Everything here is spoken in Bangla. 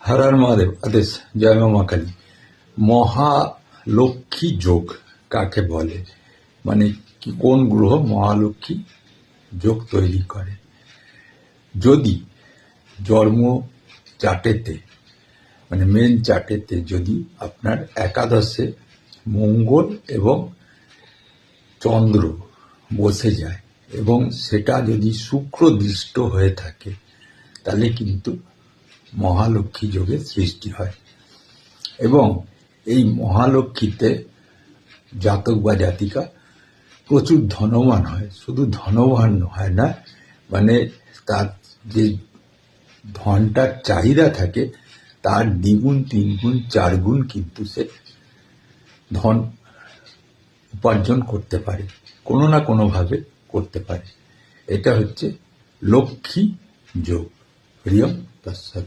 হর হর মহাদেব। আদেশ। জয় মা মা কালী। মহালক্ষ্মী যোগ কাকে বলে, মানে কোন গ্রহ মহালক্ষ্মী যোগ তৈরি করে? যদি জন্ম চার্টেতে, মানে মেন চার্টেতে যদি আপনার একাদশে মঙ্গল এবং চন্দ্র বসে যায় এবং সেটা যদি শুক্র দৃষ্ট হয়ে থাকে, তাহলে কিন্তু মহালক্ষ্মী যোগের সৃষ্টি হয়। এবং এই মহালক্ষ্মীতে জাতক বা জাতিকা প্রচুর ধনবান হয়। শুধু ধনবান হয় না, মানে তার যে ধনটার চাহিদা থাকে তার দ্বিগুণ, তিনগুণ, চারগুণ কিন্তু সে ধন উপার্জন করতে পারে, কোনো না কোনোভাবে করতে পারে। এটা হচ্ছে লক্ষ্মী যোগ। প্রিয় দর্শক।